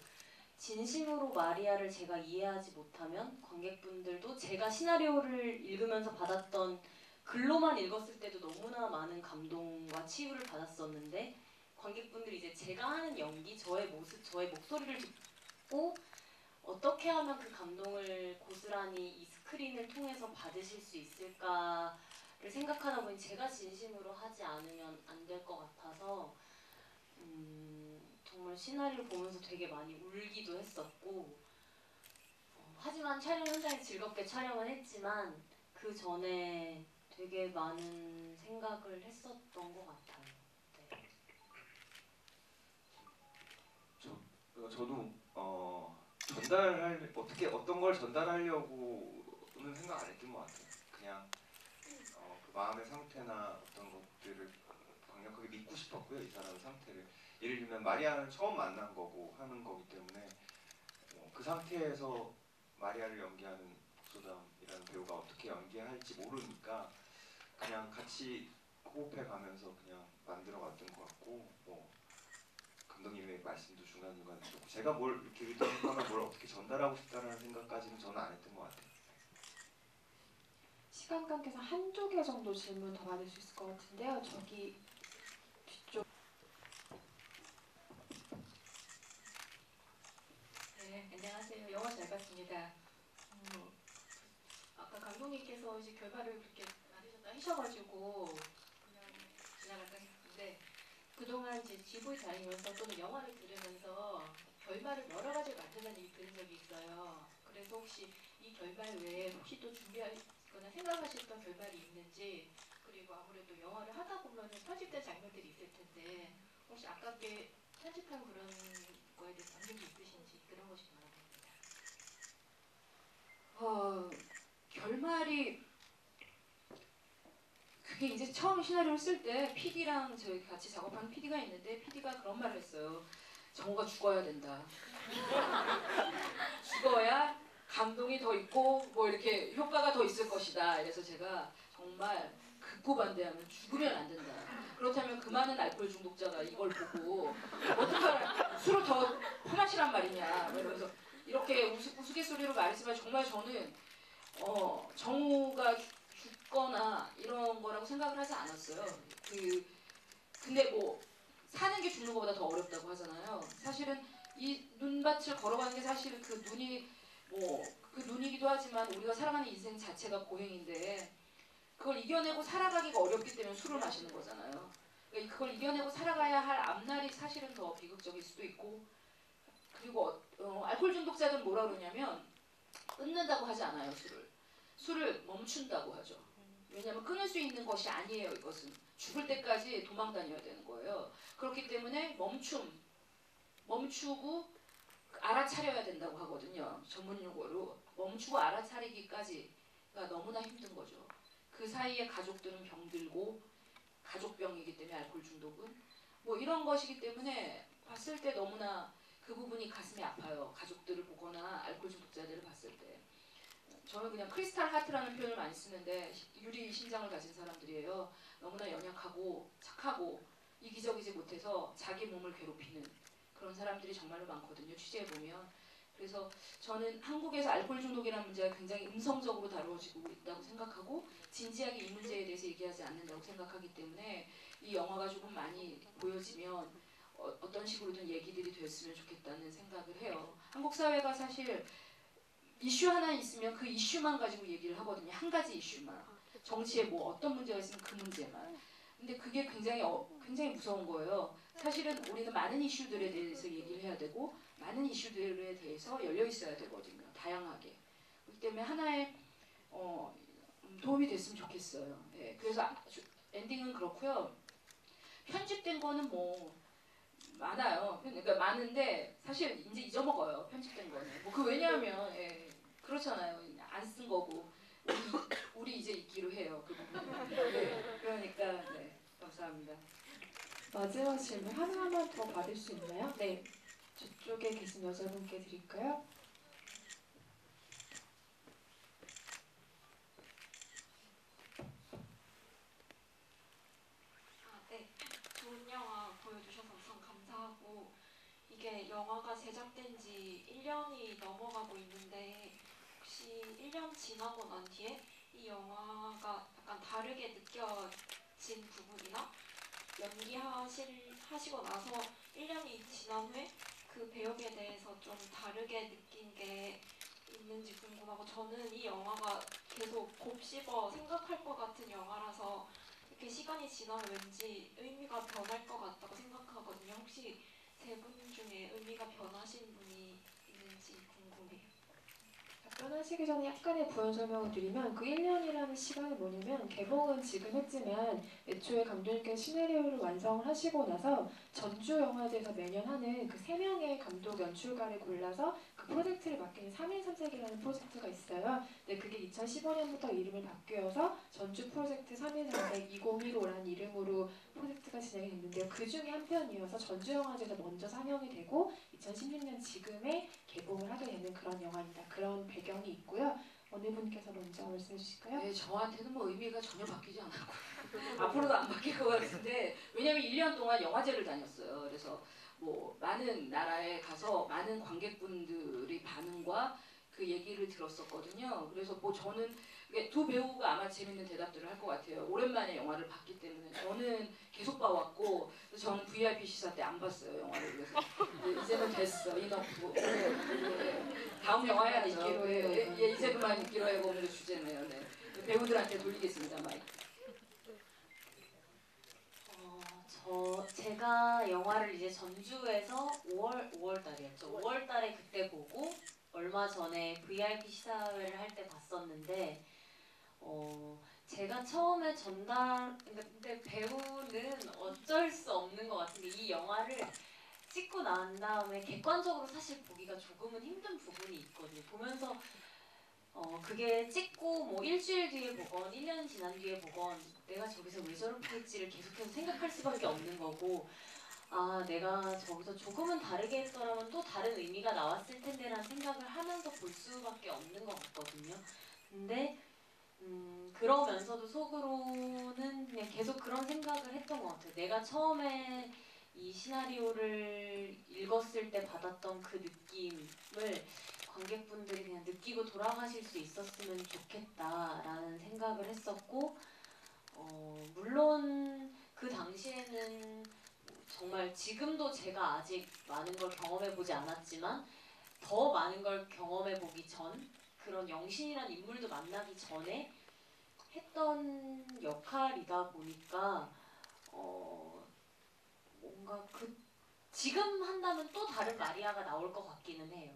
진심으로 마리아를 제가 이해하지 못하면 관객분들도 제가 시나리오를 읽으면서 받았던 글로만 읽었을 때도 너무나 많은 감동과 치유를 받았었는데 관객분들이 이제 제가 하는 연기, 저의 모습, 저의 목소리를 듣고 어떻게 하면 그 감동을 고스란히 이 스크린을 통해서 받으실 수 있을까를 생각하다 보니 제가 진심으로 하지 않으면 안 될 것 같아서 정말 시나리오 보면서 되게 많이 울기도 했었고 하지만 촬영 현장에 즐겁게 촬영을 했지만 그 전에 되게 많은 생각을 했었던 것 같아요. 네. 저도 어떤 걸 전달하려고는 생각 안 했던 것 같아요. 그냥 그 마음의 상태나 어떤 것들을 강력하게 믿고 싶었고요. 이 사람의 상태를 예를 들면 마리아는 처음 만난 거고 하는 거기 때문에 그 상태에서 마리아를 연기하는 박소담이라는 배우가 어떻게 연기할지 모르니까 그냥 같이 호흡해 가면서 그냥 만들어 왔던 것 같고 감독님의 말씀도 중간중간 있었고 제가 뭘 이렇게 의도하면 뭘 어떻게 전달하고 싶다는 생각까지는 저는 안 했던 것 같아요. 시간 관계상 한두 개 정도 질문 더 받을 수 있을 것 같은데요. 저기 뒤쪽. 네, 안녕하세요. 영화 잘 봤습니다. 아까 감독님께서 이제 결말을 그렇게 말하셨다 하셔가지고 그냥 지나갈까 싶은데 그동안 이제 GV 다니면서 또는 영화를 들으면서 결말을 여러 가지를 만든다는 얘기 들은 적이 있어요. 그래서 혹시 이 결말 외에 혹시 또 준비할 거나 생각하셨던 결말이 있는지, 그리고 아무래도 영화를 하다 보면은 편집된 장면들이 있을 텐데 혹시 아깝게 편집한 그런 거에 대해서 감정이 있으신지 그런 것이 바랍니다. 결말이 그게 이제 처음 시나리오를 쓸 때 PD랑 저희 같이 작업하는 PD가 있는데 PD가 그런 말을 했어요. 정우가 죽어야 된다. 죽어야 감동이 더 있고 뭐 이렇게 효과가 더 있을 것이다. 그래서 제가 정말 극구 반대하면 죽으면 안 된다. 그렇다면 그 많은 알코올 중독자가 이걸 보고 어떡하나 술을 더 퍼마시란 말이냐. 그래서 이렇게 우스갯소리로 말했지만 정말 저는 정우가 죽거나 이런 거라고 생각을 하지 않았어요. 근데 뭐 사는 게 죽는 것보다 더 어렵다고 하잖아요. 사실은 이 눈밭을 걸어가는 게 사실은 그 눈이 뭐 그 눈이기도 하지만 우리가 살아가는 인생 자체가 고행인데 그걸 이겨내고 살아가기가 어렵기 때문에 술을 마시는 거잖아요. 그러니까 그걸 이겨내고 살아가야 할 앞날이 사실은 더 비극적일 수도 있고, 그리고 알코올 중독자들은 뭐라 그러냐면 끊는다고 하지 않아요. 술을 멈춘다고 하죠. 왜냐하면 끊을 수 있는 것이 아니에요. 이것은 죽을 때까지 도망 다녀야 되는 거예요. 그렇기 때문에 멈추고 알아차려야 된다고 하거든요. 전문 용어로 멈추고 알아차리기까지가 너무나 힘든 거죠. 그 사이에 가족들은 병들고 가족병이기 때문에 알코올 중독은 뭐 이런 것이기 때문에 봤을 때 너무나 그 부분이 가슴이 아파요. 가족들을 보거나 알코올 중독자들을 봤을 때. 저는 그냥 크리스탈 하트라는 표현을 많이 쓰는데 유리 심장을 가진 사람들이에요. 너무나 연약하고 착하고 이기적이지 못해서 자기 몸을 괴롭히는 그런 사람들이 정말로 많거든요. 취재해보면. 그래서 저는 한국에서 알코올 중독이라는 문제가 굉장히 음성적으로 다루어지고 있다고 생각하고 진지하게 이 문제에 대해서 얘기하지 않는다고 생각하기 때문에 이 영화가 조금 많이 보여지면 어떤 식으로든 얘기들이 됐으면 좋겠다는 생각을 해요. 한국 사회가 사실 이슈 하나 있으면 그 이슈만 가지고 얘기를 하거든요. 한 가지 이슈만. 정치에 뭐 어떤 문제가 있으면 그 문제만. 근데 그게 굉장히 무서운 거예요. 사실은 우리는 많은 이슈들에 대해서 얘기를 해야 되고 많은 이슈들에 대해서 열려 있어야 되거든요. 다양하게. 그렇기 때문에 하나의 도움이 됐으면 좋겠어요. 예, 그래서 엔딩은 그렇고요. 편집된 거는 뭐 많아요. 그러니까 많은데 사실 이제 잊어먹어요. 편집된 거는. 뭐 왜냐하면 그렇잖아요. 안 쓴 거고 우리 이제 잊기로 해요. 그 부분은. 네, 그러니까 네, 감사합니다. 마지막 질문 하나만 더 받을 수 있나요? 네, 저쪽에 계신 여자분께 드릴까요? 네. 좋은 영화 보여주셔서 우선 감사하고, 이게 영화가 제작된 지 1년이 넘어가고 있는데 혹시 1년 지나고 난 뒤에 이 영화가 약간 다르게 느껴진 부분이나 연기하시고 나서 1년이 지난 후에 그 배역에 대해서 좀 다르게 느낀 게 있는지 궁금하고, 저는 이 영화가 계속 곱씹어 생각할 것 같은 영화라서 이렇게 시간이 지나면 왠지 의미가 변할 것 같다고 생각하거든요. 혹시 세 분 중에 의미가 변하신 분이 있는지 궁금해요. 답변하시기 전에 약간의 부연 설명을 드리면 그 1년이라는 시간이 뭐냐면 개봉은 지금 했지만 애초에 감독님께서 시나리오를 완성을 하시고 나서 전주영화제에서 매년 하는 그 3명의 감독 연출가를 골라서 그 프로젝트를 맡기는 3일 3색이라는 프로젝트가 있어요. 근데 그게 2015년부터 이름을 바뀌어서 전주 프로젝트 3일 3색 2015라는 이름으로 프로젝트가 진행이 됐는데요. 그 중에 한 편이어서 전주영화제에서 먼저 상영이 되고 2016년 지금에 개봉을 하게 되는 그런 영화입니다. 그런 배경이 있고요. 어느 분께서 먼저 말씀해 주실까요? 네, 저한테는 뭐 의미가 전혀 바뀌지 않았고 앞으로도 안 바뀔 것 같은데, 왜냐면 1년 동안 영화제를 다녔어요. 그래서 뭐 많은 나라에 가서 많은 관객분들의 반응과 그 얘기를 들었었거든요. 그래서 뭐 저는 두 배우가 아마 재밌는 대답들을 할 것 같아요. 오랜만에 영화를 봤기 때문에. 저는 계속 봐왔고 저는 VIP 시사 때 안 봤어요, 영화를. 그래서 이제는 됐어, 이너프. 다음 영화 해야죠. 있기로 해요. 이제 그만 있기로 해고 오늘 주제네요. 네. 배우들한테 돌리겠습니다, 마이크. 제가 영화를 이제 전주에서 5월달이었죠. 5월달에 그때 보고 얼마 전에 VIP 시사회를 할 때 봤었는데 제가 처음에 근데 배우는 어쩔 수 없는 것 같은 게 이 영화를 찍고 난 다음에 객관적으로 사실 보기가 조금은 힘든 부분이 있거든요. 보면서 그게 찍고 뭐 일주일 뒤에 보건 1년 지난 뒤에 보건 내가 저기서 왜 저렇게 했지를 계속해서 생각할 수밖에 없는 거고, 아 내가 저기서 조금은 다르게 했더라면 또 다른 의미가 나왔을 텐데라는 생각을 하면서 볼 수밖에 없는 것 같거든요. 근데 그러면서도 속으로는 그냥 계속 그런 생각을 했던 것 같아요. 내가 처음에 이 시나리오를 읽었을 때 받았던 그 느낌을 관객분들이 그냥 느끼고 돌아가실 수 있었으면 좋겠다라는 생각을 했었고, 물론 그 당시에는 정말 지금도 제가 아직 많은 걸 경험해보지 않았지만 더 많은 걸 경험해보기 전, 그런 영신이란 인물도 만나기 전에 했던 역할이다 보니까 뭔가 지금 한다면 또 다른 마리아가 나올 것 같기는 해요.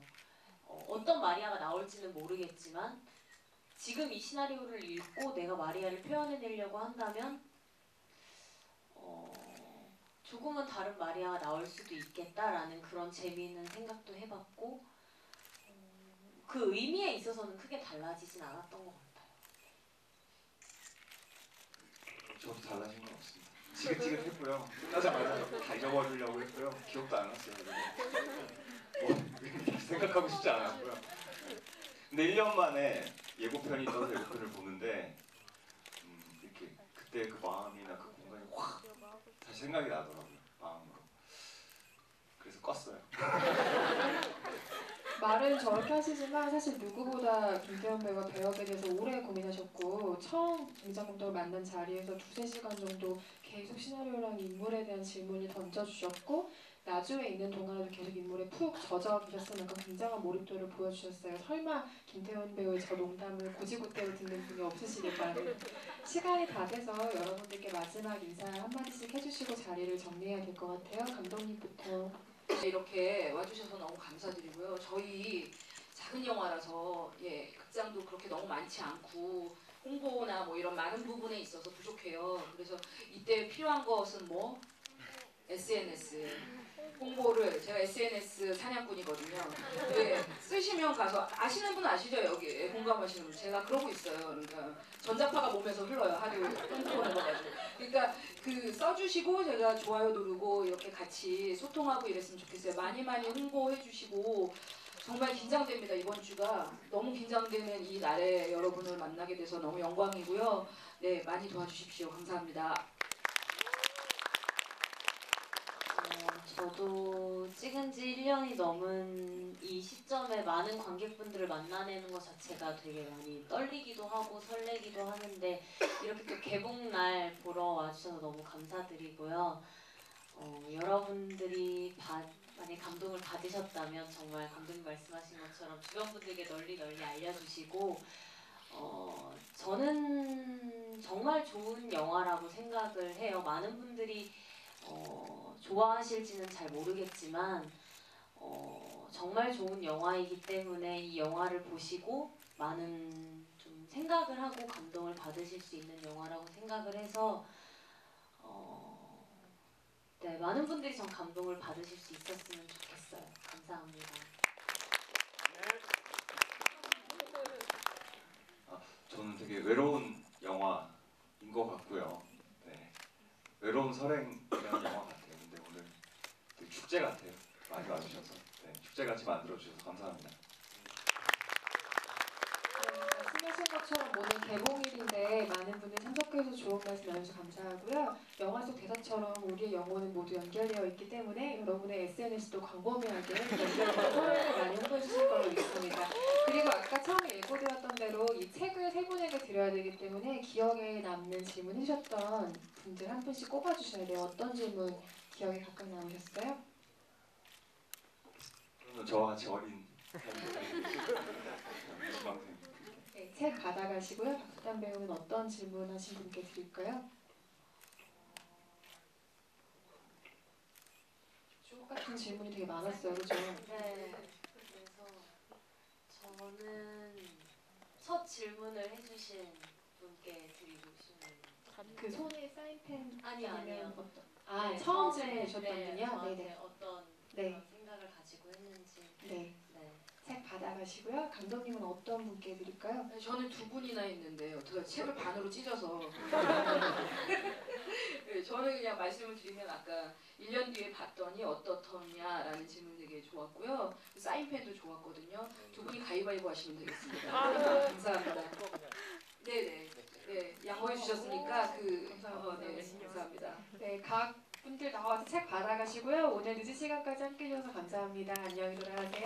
어떤 마리아가 나올지는 모르겠지만 지금 이 시나리오를 읽고 내가 마리아를 표현해내려고 한다면 조금은 다른 마리아가 나올 수도 있겠다라는 그런 재미있는 생각도 해봤고, 그 의미에 있어서는 크게 달라지진 않았던 것 같아요. 저도 달라진 건 없습니다. 지긋지긋했고요. 끝나자마자 다 잊어버리려고 했고요. 기억도 안 났어요. 뭐 생각하고 싶지 않았고요. 근데 1년 만에 예고편이 떠서 예고편을 보는데 이렇게 그때 그 마음이나 그 공간이 확 다시 생각이 나더라고요. 마음으로. 그래서 껐어요. 말은 저렇게 하시지만 사실 누구보다 김태현 배우가 배역에 대해서 오래 고민하셨고 처음 김장 감독을 만난 자리에서 2~3시간 정도 계속 시나리오랑 인물에 대한 질문을 던져주셨고 나중에 있는 동안에도 계속 인물에 푹 젖어 계셨을 만큼 굉장한 몰입도를 보여주셨어요. 설마 김태현 배우의 저 농담을 고지고대로 듣는 분이 없으시길 바랍니다. 시간이 다 돼서 여러분들께 마지막 인사 한마디씩 해주시고 자리를 정리해야 될 것 같아요. 감독님부터. 이렇게 와주셔서 너무 감사드리고요. 저희 작은 영화라서 극장도 그렇게 너무 많지 않고 홍보나 뭐 이런 많은 부분에 있어서 부족해요. 그래서 이때 필요한 것은 뭐? SNS 홍보를, 제가 SNS 사냥꾼이거든요. 쓰시면 가서 아시는 분 아시죠? 여기 공감하시는 분. 제가 그러고 있어요. 그러니까 전자파가 몸에서 흘러요. 하도 끊고 내려가지고. 그러니까 써주시고 제가 좋아요 누르고 이렇게 같이 소통하고 이랬으면 좋겠어요. 많이 홍보해 주시고. 정말 긴장됩니다. 이번 주가 너무 긴장되는 이 날에 여러분을 만나게 돼서 너무 영광이고요. 네, 많이 도와주십시오. 감사합니다. 저도 찍은 지 1년이 넘은 이 시점에 많은 관객분들을 만나내는 것 자체가 되게 많이 떨리기도 하고 설레기도 하는데, 이렇게 또 개봉날 보러 와주셔서 너무 감사드리고요. 여러분들이 만약 감동을 받으셨다면 정말 감독님 말씀하신 것처럼 주변 분들께 널리 알려주시고, 저는 정말 좋은 영화라고 생각을 해요. 많은 분들이 좋아하실지는 잘 모르겠지만 정말 좋은 영화이기 때문에 이 영화를 보시고 많은 좀 생각을 하고 감동을 받으실 수 있는 영화라고 생각을 해서 네, 많은 분들이 전 감동을 받으실 수 있었으면 좋겠어요. 감사합니다. 저는 되게 외로운 영화인 것 같고요. 네. 외로운 설행이라는 영화 같아요. 근데 오늘 되게 축제 같아요. 많이 와주셔서 축제같이 만들어주셔서 감사합니다. 말씀하신 것처럼 오늘 개봉일인데 많은 분들 참석해서 좋은 말씀 나눠주셔서 감사하고요. 영화 속 대사처럼 우리의 영혼은 모두 연결되어 있기 때문에 여러분의 SNS도 광범위하게 연결된 서로를 많이 홍보해 주실 걸로 믿습니다. 그리고 아까 처음에 예고되었던 대로 이 책을 세 분에게 드려야 되기 때문에 기억에 남는 질문 해주셨던 분들 한 분씩 꼽아주셔야 돼요. 어떤 질문 기억에 가까이 남으셨어요? 저는 저와 같이 어린 지망생. 네, 책 받아가시고요. 박수단 배우는 어떤 질문하신 분께 드릴까요? 주옥 같은 질문이 되게 많았어요, 그죠? 네. 그래서 저는 첫 질문을 해주신 그 손에 사인펜 아니요. 아니면 네, 처음 처음에, 질문이셨던군요. 네, 저한테 네네. 어떤 네. 그런 생각을 가지고 했는지. 네. 네. 책 받아가시고요. 감독님은 어떤 분께 드릴까요? 네, 저는 두 분이나 있는데 어떻게 책을 반으로 찢어서 네, 저는 그냥 말씀을 드리면 아까 1년 뒤에 봤더니 어떻더냐라는 질문 되게 좋았고요. 사인펜도 좋았거든요. 두 분이 가위바위보 하시면 되겠습니다. 감사합니다. 네네. 네, 양보해 주셨으니까 네, 감사합니다. 네, 각 분들 나와서 책 받아가시고요. 오늘 늦은 시간까지 함께 해주셔서 감사합니다. 안녕히 돌아가세요.